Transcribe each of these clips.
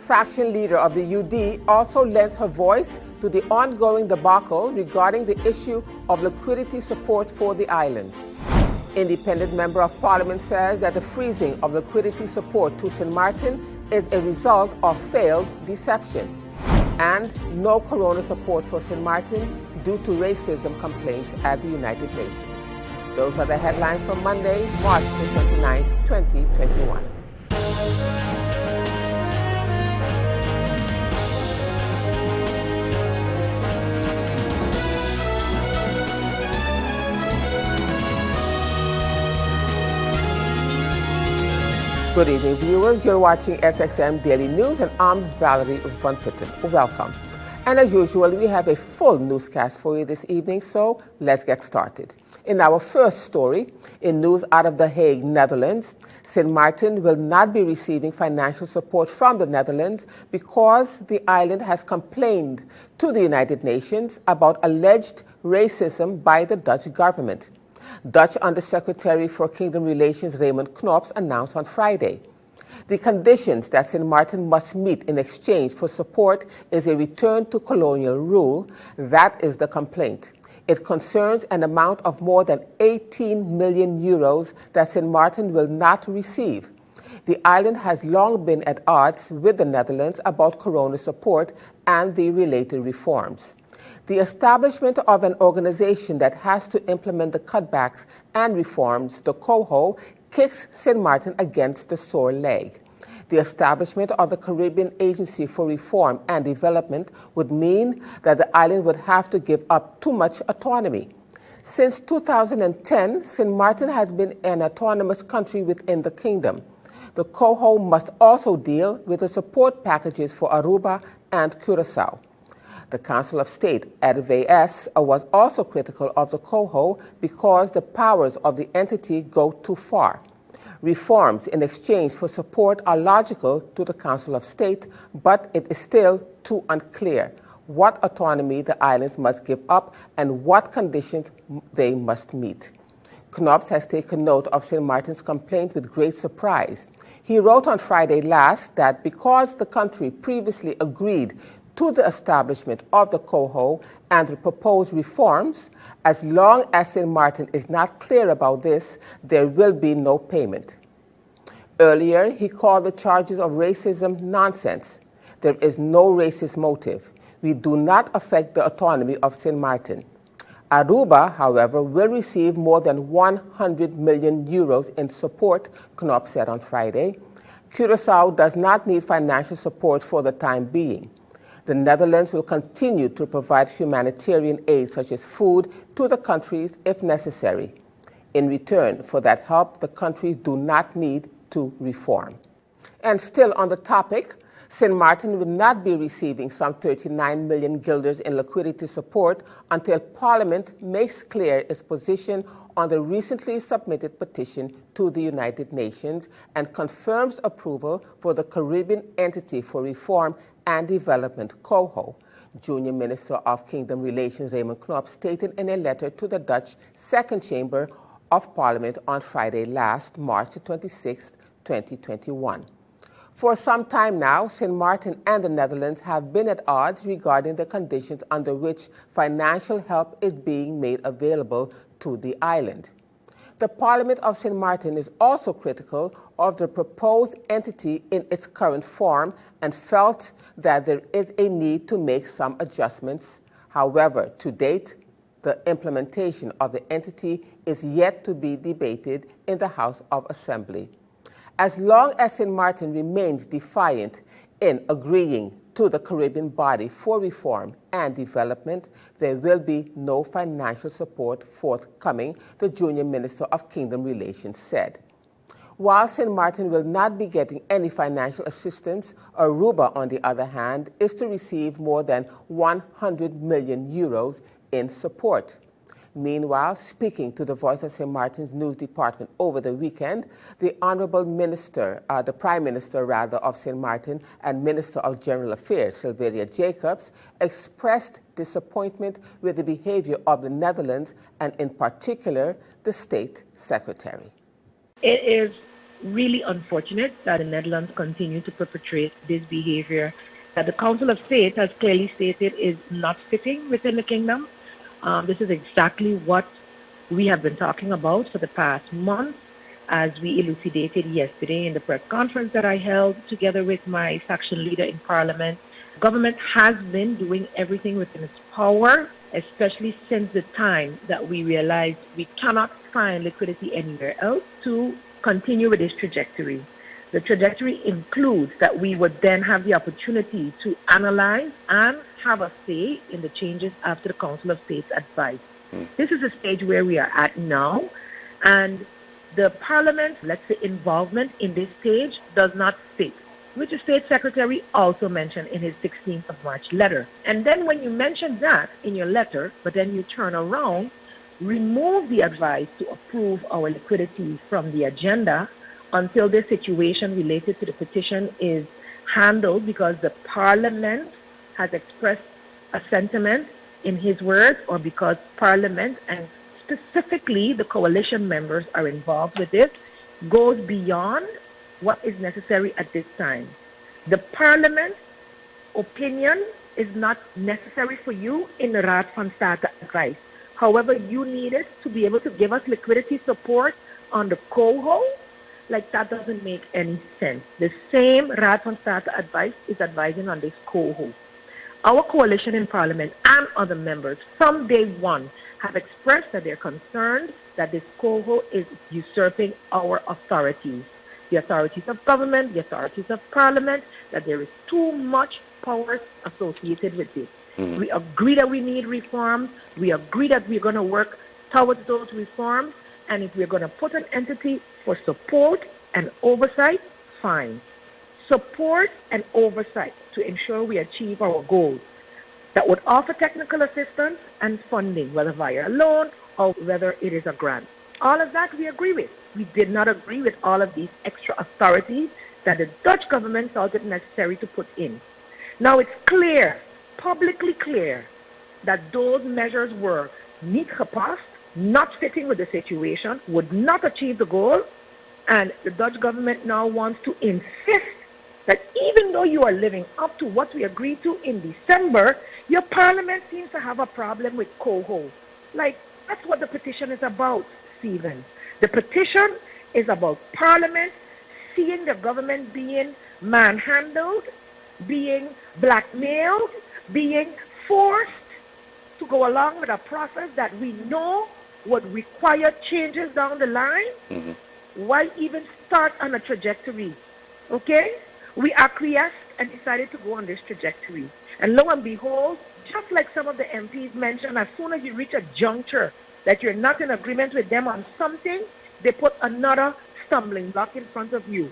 faction leader of the UD also lends her voice to the ongoing debacle regarding the issue of liquidity support for the island. Independent Member of Parliament says that the freezing of liquidity support to St. Martin is a result of failed deception, and no corona support for St. Martin due to racism complaint at the United Nations. Those are the headlines for Monday, March the 29th, 2021. Good evening, viewers. You're watching SXM Daily News, and I'm Valerie Van Putten. Welcome. And as usual, we have a full newscast for you this evening, so let's get started. In our first story, in news out of The Hague, Netherlands, St. Martin will not be receiving financial support from the Netherlands because the island has complained to the United Nations about alleged racism by the Dutch government. Dutch Undersecretary for Kingdom Relations Raymond Knops announced on Friday. The conditions that St. Martin must meet in exchange for support is a return to colonial rule. That is the complaint. It concerns an amount of more than 18 million euros that St. Martin will not receive. The island has long been at odds with the Netherlands about corona support and the related reforms. The establishment of an organization that has to implement the cutbacks and reforms, the COHO, kicks St. Martin against the sore leg. The establishment of the Caribbean Agency for Reform and Development would mean that the island would have to give up too much autonomy. Since 2010, St. Martin has been an autonomous country within the kingdom. The COHO must also deal with the support packages for Aruba and Curaçao. The Council of State, RVS, was also critical of the COHO because the powers of the entity go too far. Reforms in exchange for support are logical to the Council of State, but it is still too unclear what autonomy the islands must give up and what conditions they must meet. Knops has taken note of St. Martin's complaint with great surprise. He wrote on Friday last that because the country previously agreed to the establishment of the COHO and the proposed reforms, as long as St. Martin is not clear about this, there will be no payment. Earlier, he called the charges of racism nonsense. There is no racist motive. We do not affect the autonomy of St. Martin. Aruba, however, will receive more than 100 million euros in support, Knops said on Friday. Curaçao does not need financial support for the time being. The Netherlands will continue to provide humanitarian aid such as food to the countries if necessary. In return for that help, the countries do not need to reform. And still on the topic, St. Martin will not be receiving some 39 million guilders in liquidity support until Parliament makes clear its position on the recently submitted petition to the United Nations and confirms approval for the Caribbean Entity for Reform and Development, COHO. Junior Minister of Kingdom Relations Raymond Knops stated in a letter to the Dutch Second Chamber of Parliament on Friday last, March 26, 2021. For some time now, St. Martin and the Netherlands have been at odds regarding the conditions under which financial help is being made available to the island. The Parliament of St. Martin is also critical of the proposed entity in its current form and felt that there is a need to make some adjustments. However, to date, the implementation of the entity is yet to be debated in the House of Assembly. As long as St. Martin remains defiant in agreeing to the Caribbean Body for Reform and Development, there will be no financial support forthcoming, the Junior Minister of Kingdom Relations said. While St. Martin will not be getting any financial assistance, Aruba, on the other hand, is to receive more than 100 million euros in support. Meanwhile, speaking to the Voice of St. Martin's news department over the weekend, the Honorable Minister, the Prime Minister of St. Martin and Minister of General Affairs, Sylvia Jacobs, expressed disappointment with the behavior of the Netherlands and in particular the State Secretary. It is really unfortunate that the Netherlands continue to perpetrate this behavior that the Council of State has clearly stated is not fitting within the kingdom. This is exactly what we have been talking about for the past month, as we elucidated yesterday in the press conference that I held together with my faction leader in Parliament. Government has been doing everything within its power, especially since the time that we realized we cannot find liquidity anywhere else to continue with this trajectory. The trajectory includes that we would then have the opportunity to analyze and have a say in the changes after the Council of State's advice. This is a stage where we are at now, and the Parliament, let's say, involvement in this stage does not fit, which the State Secretary also mentioned in his 16th of March letter. And then when you mention that in your letter, but then you turn around, remove the advice to approve our liquidity from the agenda until the situation related to the petition is handled, because the Parliament has expressed a sentiment in his words, or because Parliament and specifically the coalition members are involved with this, goes beyond what is necessary at this time. The Parliament opinion is not necessary for you in the Raad van State advice. However, you need it to be able to give us liquidity support on the COHO. Like, that doesn't make any sense. The same Raad van State advice is advising on this COHO. Our coalition in Parliament and other members from day one have expressed that they're concerned that this COHO is usurping our authorities, the authorities of government, the authorities of Parliament, that there is too much power associated with this. We agree that we need reforms. We agree that we're going to work towards those reforms. And if we're going to put an entity for support and oversight, fine. Support and oversight to ensure we achieve our goals that would offer technical assistance and funding, whether via a loan or whether it is a grant. All of that we agree with. We did not agree with all of these extra authorities that the Dutch government felt it necessary to put in. Now it's clear, publicly clear, that those measures were niet gepast, not fitting with the situation, would not achieve the goal, and the Dutch government now wants to insist that even though you are living up to what we agreed to in December, your Parliament seems to have a problem with COHO. Like, that's what the petition is about, Stephen. The petition is about Parliament seeing the government being manhandled, being blackmailed, being forced to go along with a process that we know would require changes down the line. Why even start on a trajectory? Okay? We acquiesced and decided to go on this trajectory. And lo and behold, just like some of the MPs mentioned, as soon as you reach a juncture that you're not in agreement with them on something, they put another stumbling block in front of you.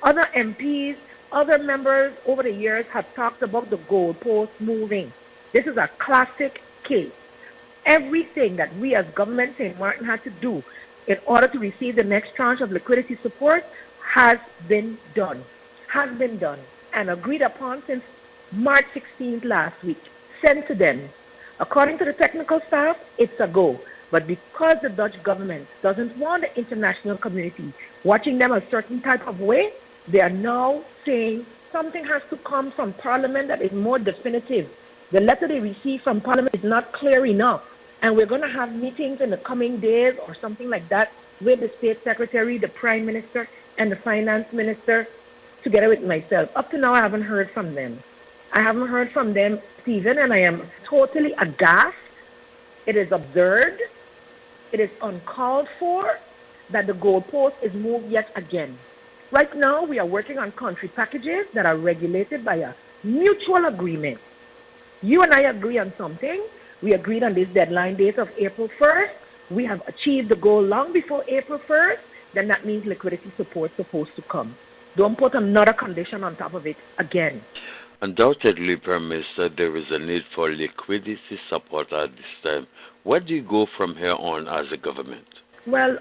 Other MPs, other members over the years have talked about the goalpost moving. This is a classic case. Everything that we as government St. Martin had to do in order to receive the next tranche of liquidity support has been done and agreed upon since March 16th last week, sent to them. According to the technical staff, it's a go. But because the Dutch government doesn't want the international community watching them a certain type of way, they are now saying something has to come from Parliament that is more definitive. The letter they received from Parliament is not clear enough. And we're going to have meetings in the coming days or something like that with the State Secretary, the Prime Minister, and the Finance Minister, together with myself. Up to now, I haven't heard from them. Stephen, and I am totally aghast. It is absurd. It is uncalled for that the goalpost is moved yet again. Right now, we are working on country packages that are regulated by a mutual agreement. You and I agree on something. We agreed on this deadline date of April 1st. We have achieved the goal long before April 1st. Then that means liquidity support is supposed to come. Don't put another condition on top of it again. Undoubtedly, Prime Minister, there is a need for liquidity support at this time. Where do you go from here on as a government? Well,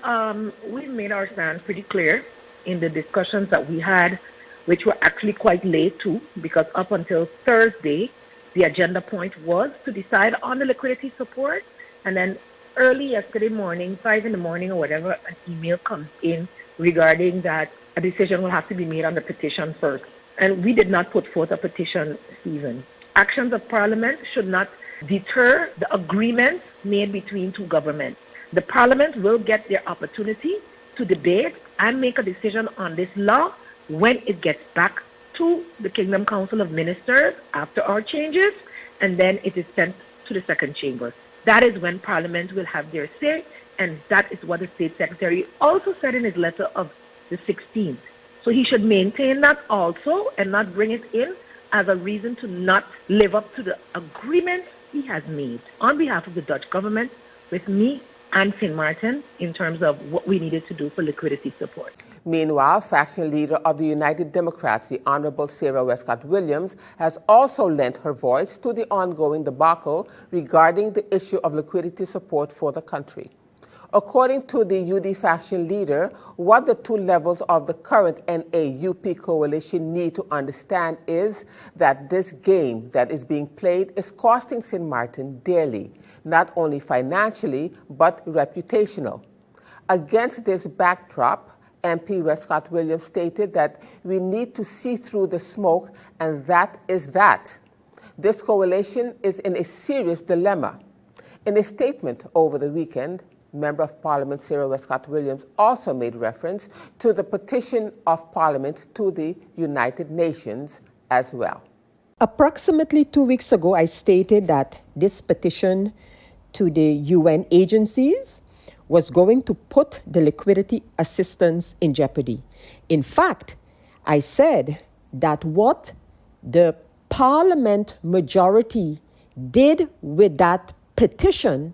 we made our stand pretty clear in the discussions that we had, which were actually quite late too, because up until Thursday, the agenda point was to decide on the liquidity support, and then early yesterday morning, 5 in the morning or whatever, an email comes in regarding that a decision will have to be made on the petition first. And we did not put forth a petition, Stephen. Actions of Parliament should not deter the agreement made between two governments. The Parliament will get their opportunity to debate and make a decision on this law when it gets back to the Kingdom Council of Ministers after our changes, and then it is sent to the second chamber. That is when Parliament will have their say, and that is what the State Secretary also said in his letter of the 16th. So he should maintain that also and not bring it in as a reason to not live up to the agreement he has made on behalf of the Dutch government with me and St. Martin in terms of what we needed to do for liquidity support. Meanwhile, faction leader of the United Democrats, the Honorable Sarah Westcott Williams, has also lent her voice to the ongoing debacle regarding the issue of liquidity support for the country. According to the UD faction leader, what the two levels of the current NAUP coalition need to understand is that this game that is being played is costing St. Martin dearly, not only financially, but reputational. Against this backdrop, MP Westcott Williams stated that we need to see through the smoke, and that is that. This coalition is in a serious dilemma. In a statement over the weekend, Member of Parliament Sarah Westcott Williams also made reference to the petition of Parliament to the United Nations as well. Approximately 2 weeks ago, I stated that this petition to the UN agencies was going to put the liquidity assistance in jeopardy. In fact, I said that what the Parliament majority did with that petition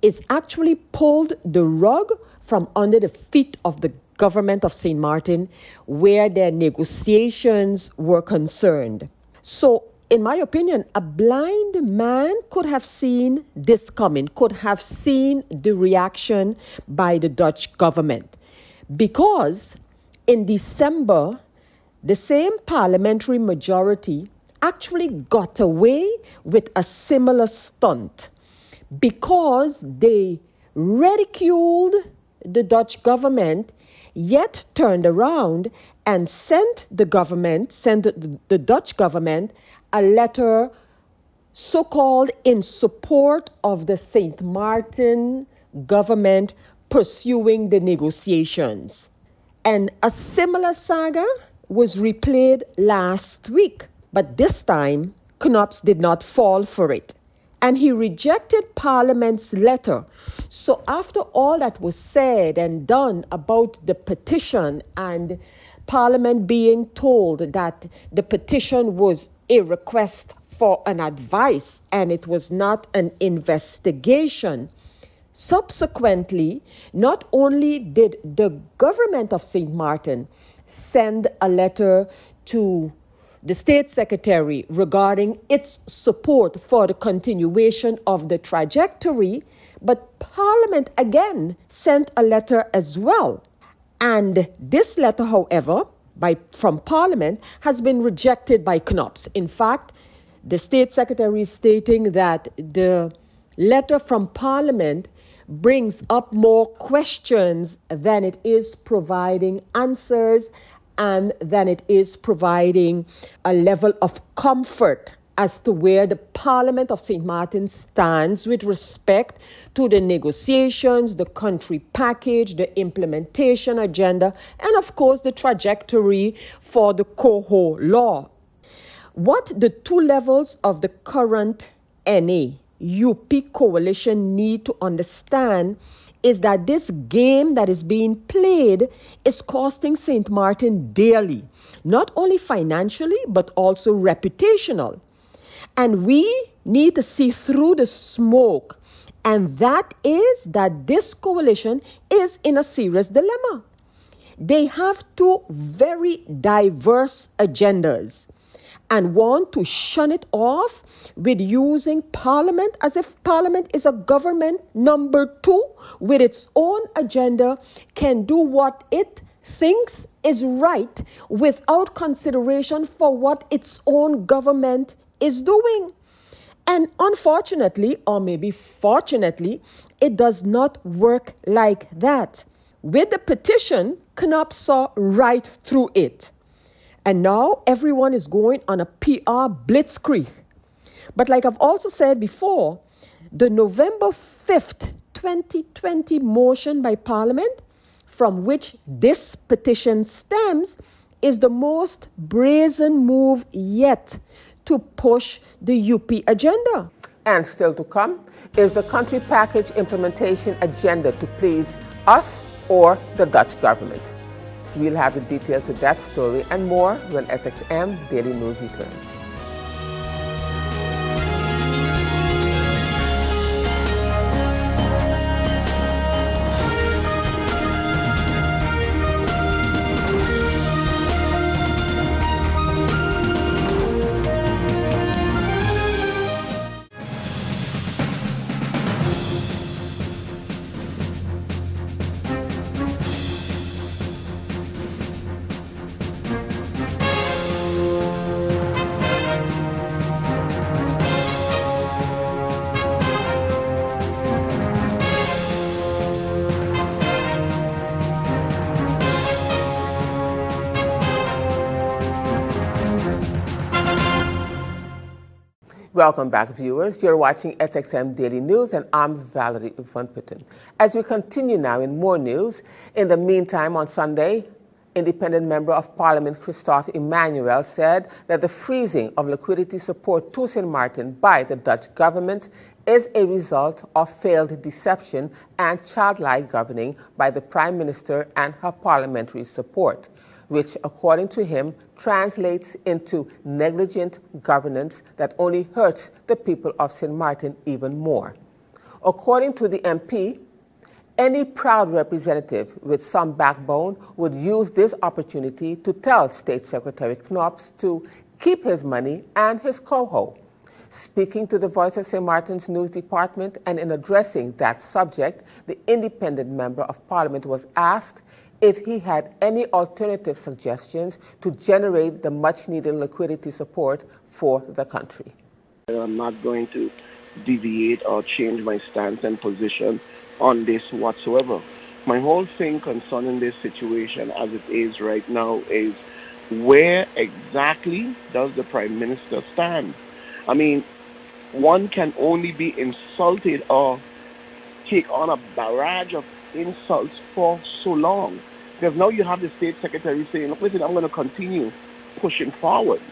is actually pulled the rug from under the feet of the government of St. Martin, where their negotiations were concerned. So, in my opinion, a blind man could have seen this coming, could have seen the reaction by the Dutch government. Because in December, the same parliamentary majority actually got away with a similar stunt, because they ridiculed the Dutch government, yet turned around and sent the Dutch government a letter so-called in support of the St. Martin government pursuing the negotiations. And a similar saga was replayed last week, but this time Knops did not fall for it, and he rejected Parliament's letter. So after all that was said and done about the petition, and Parliament being told that the petition was a request for an advice and it was not an investigation, subsequently, not only did the government of St. Martin send a letter to the State Secretary regarding its support for the continuation of the trajectory, but Parliament again sent a letter as well. And this letter, however, from Parliament has been rejected by Knops. In fact, the State Secretary is stating that the letter from Parliament brings up more questions than it is providing answers, and than it is providing a level of comfort as to where the Parliament of St. Martin stands with respect to the negotiations, the country package, the implementation agenda, and of course the trajectory for the Coho law. What the two levels of the current NA-UP coalition need to understand is that this game that is being played is costing St. Martin dearly, not only financially, but also reputational. And we need to see through the smoke, and that is that this coalition is in a serious dilemma. They have two very diverse agendas and want to shun it off with using Parliament as if Parliament is a government number two with its own agenda, can do what it thinks is right without consideration for what its own government is doing. And unfortunately, or maybe fortunately, it does not work like that. With the petition, KNUP saw right through it. And now everyone is going on a PR blitzkrieg. But like I've also said before, the November 5th, 2020 motion by Parliament, from which this petition stems, is the most brazen move yet to push the UP agenda. And still to come is the country package implementation agenda to please us or the Dutch government. We'll have the details of that story and more when SXM Daily News returns. Welcome back, viewers. You're watching SXM Daily News, and I'm Valerie Van Putten. As we continue now in more news, in the meantime, on Sunday, Independent Member of Parliament Christophe Emmanuel said that the freezing of liquidity support to St. Martin by the Dutch government is a result of failed deception and childlike governing by the Prime Minister and her parliamentary support, which, according to him, translates into negligent governance that only hurts the people of St. Martin even more. According to the MP, any proud representative with some backbone would use this opportunity to tell State Secretary Knops to keep his money and his coho. Speaking to the Voice of St. Martin's News Department and in addressing that subject, the independent member of Parliament was asked if he had any alternative suggestions to generate the much-needed liquidity support for the country. I'm not going to deviate or change my stance and position on this whatsoever. My whole thing concerning this situation as it is right now is where exactly does the Prime Minister stand? I mean, one can only be insulted or take on a barrage of insults for so long. Because now you have the State Secretary saying, look, listen, I'm going to continue pushing forward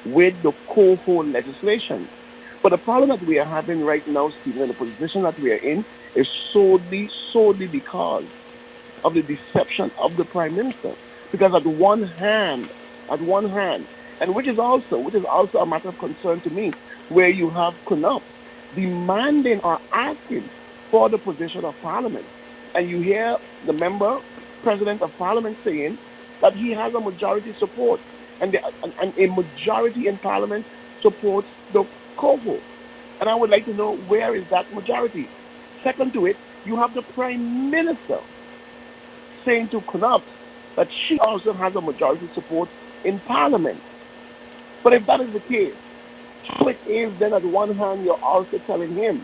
with the coho legislation. But the problem that we are having right now, Stephen, and the position that we are in is solely because of the deception of the Prime Minister. Because at one hand, and which is also a matter of concern to me, where you have KNUP demanding or asking for the position of Parliament. And you hear the President of Parliament saying that he has a majority support, and a majority in Parliament supports the coho. And I would like to know, where is that majority? Second to it, you have the Prime Minister saying to KNUP that she also has a majority support in Parliament. But if that is the case, how it is then at one hand you're also telling him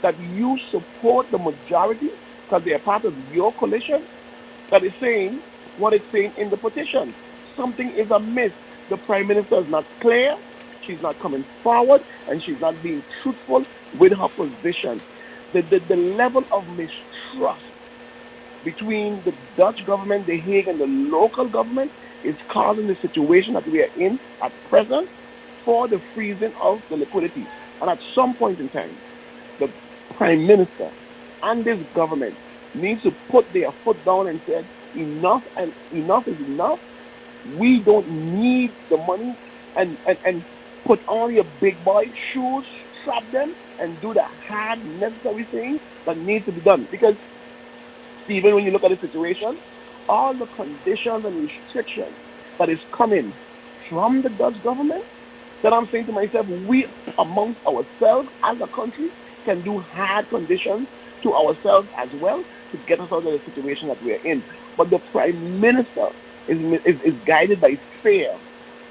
that you support the majority because they are part of your coalition, that is saying what it's saying in the petition. Something is amiss. The Prime Minister is not clear, she's not coming forward, and she's not being truthful with her position. The level of mistrust between the Dutch government, The Hague, and the local government is causing the situation that we are in at present for the freezing of the liquidity. And at some point in time, the Prime Minister and this government needs to put their foot down and say, enough is enough. We don't need the money, and put on your big boy shoes, strap them, and do the hard, necessary things that need to be done. Because, Stephen, when you look at the situation, all the conditions and restrictions that is coming from the Dutch government, that I'm saying to myself, we amongst ourselves as a country can do hard conditions to ourselves as well to get us out of the situation that we are in. But the Prime Minister is guided by fear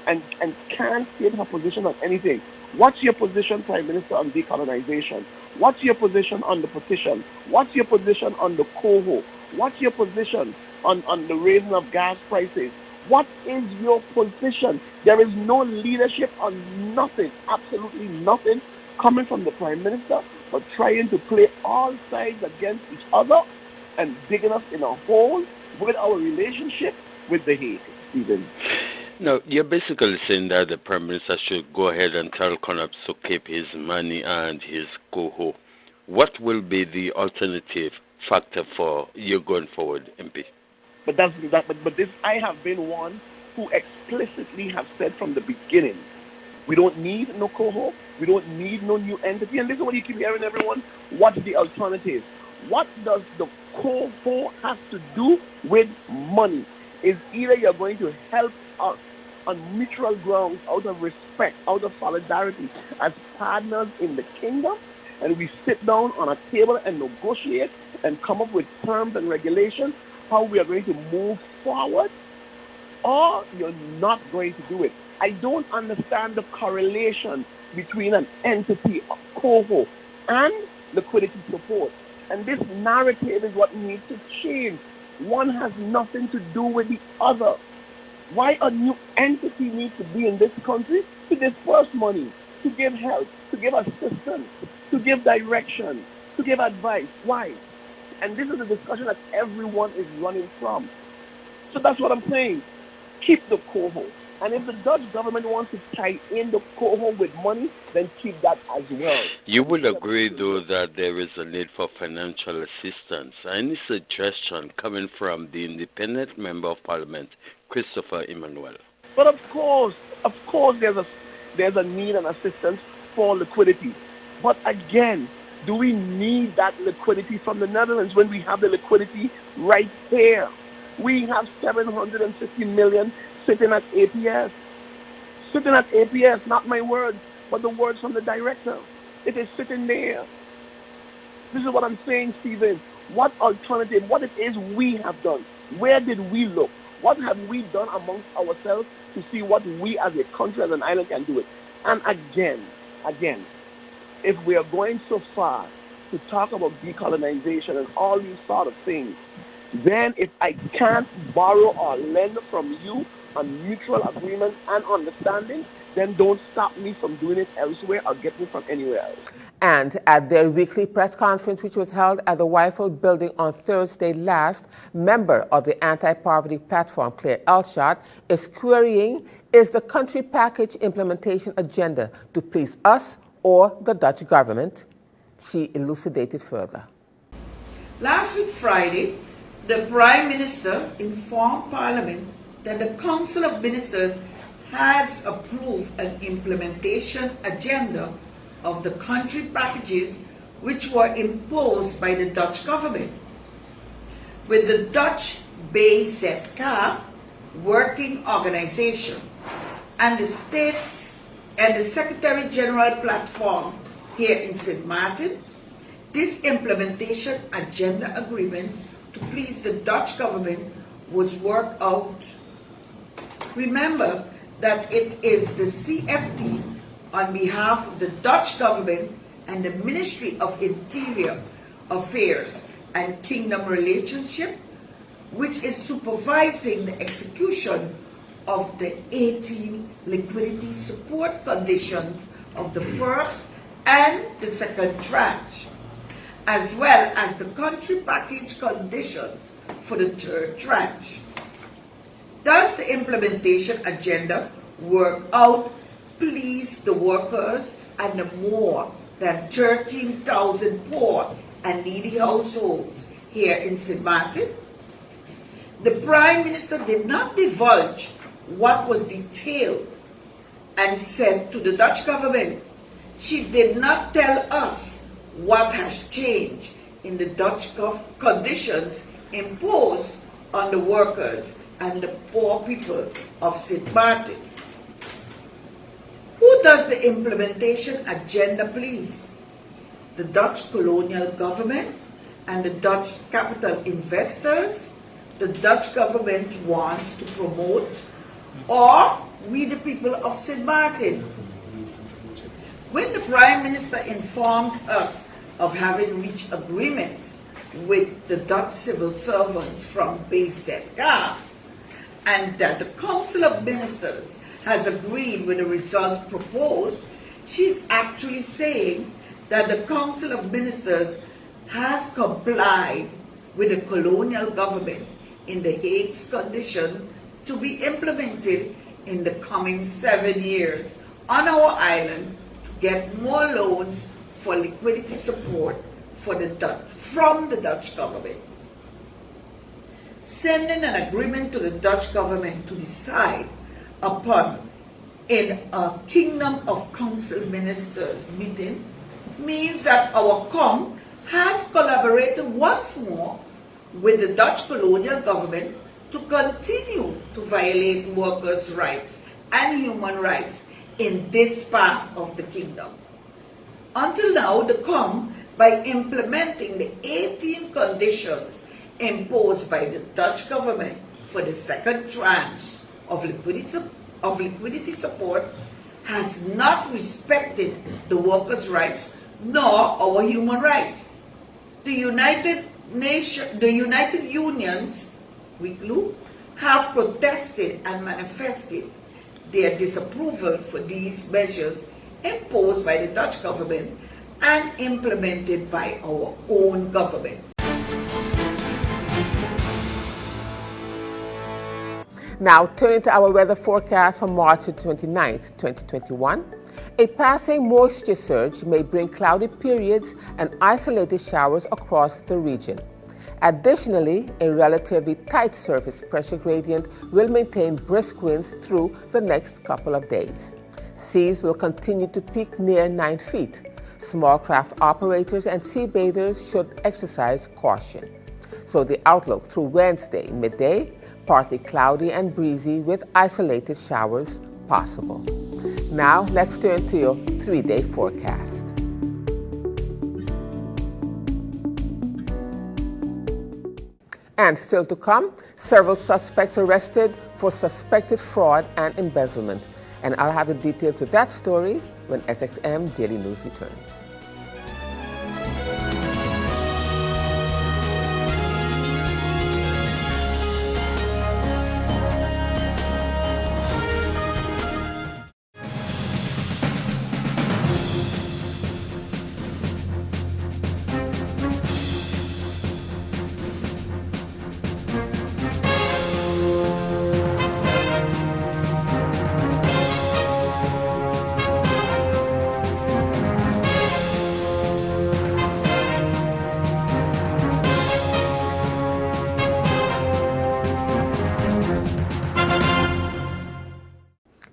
and can't state her position on anything. What's your position, Prime Minister, on decolonization? What's your position on the petition? What's your position on the coho? What's your position on the raising of gas prices? What is your position? There is no leadership on nothing, absolutely nothing, coming from the Prime Minister, but trying to play all sides against each other and digging us in a hole with our relationship with the Hague, Stephen. No, you're basically saying that the Prime Minister should go ahead and tell Connors to keep his money and his coho. What will be the alternative factor for you going forward, MP? But this, I have been one who explicitly have said from the beginning, we don't need no coho, we don't need no new entity. And this is what you keep hearing, everyone. What's the alternative? What does the coho have to do with money? Is either you're going to help us on mutual grounds, out of respect, out of solidarity, as partners in the kingdom, and we sit down on a table and negotiate and come up with terms and regulations, how we are going to move forward, or you're not going to do it. I don't understand the correlation between an entity of coho and liquidity support. And this narrative is what needs to change. One has nothing to do with the other. Why a new entity needs to be in this country? To disperse money, to give help, to give assistance, to give direction, to give advice. Why? And this is a discussion that everyone is running from. So that's what I'm saying. Keep the coho. And if the Dutch government wants to tie in the coho with money, then keep that as well. You would agree, though, that there is a need for financial assistance. Any suggestion coming from the independent member of parliament, Christopher Emmanuel? But of course, there's a need and assistance for liquidity. But again, do we need that liquidity from the Netherlands when we have the liquidity right here? We have 750 million sitting at APS. Sitting at APS, not my words, but the words from the director. It is sitting there. This is what I'm saying, Stephen. What alternative, what it is we have done? Where did we look? What have we done amongst ourselves to see what we as a country, as an island can do it? And again, if we are going so far to talk about decolonization and all these sort of things, then if I can't borrow or lend from you on mutual agreement and understanding, then don't stop me from doing it elsewhere or get me from anywhere else. And at their weekly press conference, which was held at the Weifel building on Thursday last, member of the anti-poverty platform, Claire Elshot, is querying, is the country package implementation agenda to please us or the Dutch government? She elucidated further. Last week, Friday, the Prime Minister informed Parliament that the Council of Ministers has approved an implementation agenda of the country packages which were imposed by the Dutch government, with the Dutch BZK working organization and the states and the Secretary General platform here in St. Martin. This implementation agenda agreement to please the Dutch government was worked out. Remember that it is the CFD on behalf of the Dutch government and the Ministry of Interior Affairs and Kingdom Relationship, which is supervising the execution of the 18 liquidity support conditions of the first and the second tranche, as well as the country package conditions for the third tranche. Does the implementation agenda work out please the workers and the more than 13,000 poor and needy households here in St. Martin? The Prime Minister did not divulge what was detailed and said to the Dutch government. She did not tell us what has changed in the Dutch conditions imposed on the workers and the poor people of St. Martin. Who does the implementation agenda please? The Dutch colonial government and the Dutch capital investors the Dutch government wants to promote, or we the people of St. Martin? When the Prime Minister informs us of having reached agreements with the Dutch civil servants from BZK, and that the Council of Ministers has agreed with the results proposed, she's actually saying that the Council of Ministers has complied with the colonial government in the Hague's condition to be implemented in the coming 7 years on our island to get more loans for liquidity support for from the Dutch government. Sending an agreement to the Dutch government to decide upon in a Kingdom of Council Ministers meeting means that our COM has collaborated once more with the Dutch colonial government to continue to violate workers' rights and human rights in this part of the kingdom. Until now, the COM, by implementing the 18 conditions imposed by the Dutch government for the second tranche of liquidity support, has not respected the workers' rights nor our human rights. The United Unions, WICLU, have protested and manifested their disapproval for these measures imposed by the Dutch government and implemented by our own government. Now, turning to our weather forecast for March 29th, 2021. A passing moisture surge may bring cloudy periods and isolated showers across the region. Additionally, a relatively tight surface pressure gradient will maintain brisk winds through the next couple of days. Seas will continue to peak near 9 feet. Small craft operators and sea bathers should exercise caution. So the outlook through Wednesday midday, partly cloudy and breezy with isolated showers possible. Now let's turn to your 3-day forecast. And still to come, several suspects arrested for suspected fraud and embezzlement. And I'll have the details to that story when SXM Daily News returns.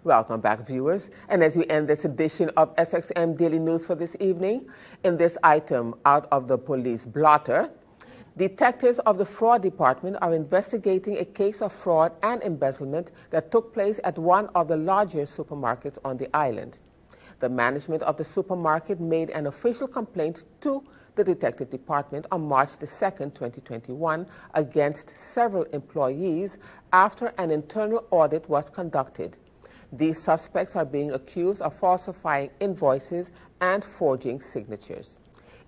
Welcome back, viewers. And as we end this edition of SXM Daily News for this evening, in this item, Out of the Police Blotter, detectives of the Fraud Department are investigating a case of fraud and embezzlement that took place at one of the larger supermarkets on the island. The management of the supermarket made an official complaint to the Detective Department on March the 2nd, 2021, against several employees after an internal audit was conducted. These suspects are being accused of falsifying invoices and forging signatures.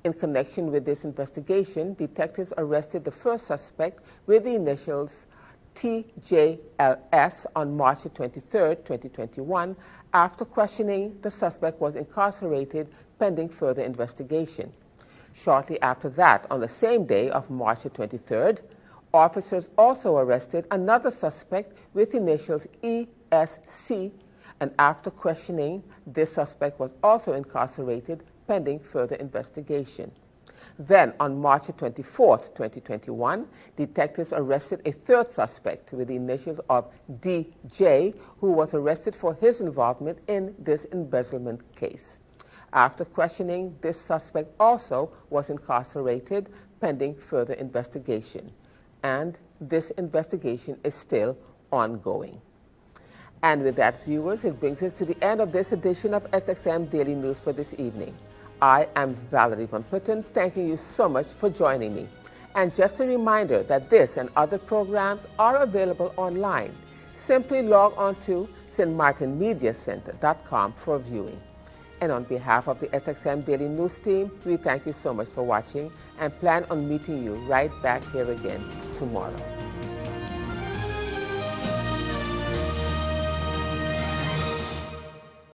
In connection with this investigation, detectives arrested the first suspect with the initials TJLS on March 23, 2021. After questioning, the suspect was incarcerated pending further investigation. Shortly after that, on the same day of March 23rd, officers also arrested another suspect with initials ESC, and after questioning, this suspect was also incarcerated pending further investigation. Then, on March 24th, 2021, detectives arrested a third suspect with the initials of DJ, who was arrested for his involvement in this embezzlement case. After questioning, this suspect also was incarcerated pending further investigation. And this investigation is still ongoing. And with that, viewers, it brings us to the end of this edition of SXM Daily News for this evening. I am Valerie Van Putten, thanking you so much for joining me. And just a reminder that this and other programs are available online. Simply log on to stmartinmediacenter.com for viewing. And on behalf of the SXM Daily News team, we thank you so much for watching and plan on meeting you right back here again tomorrow.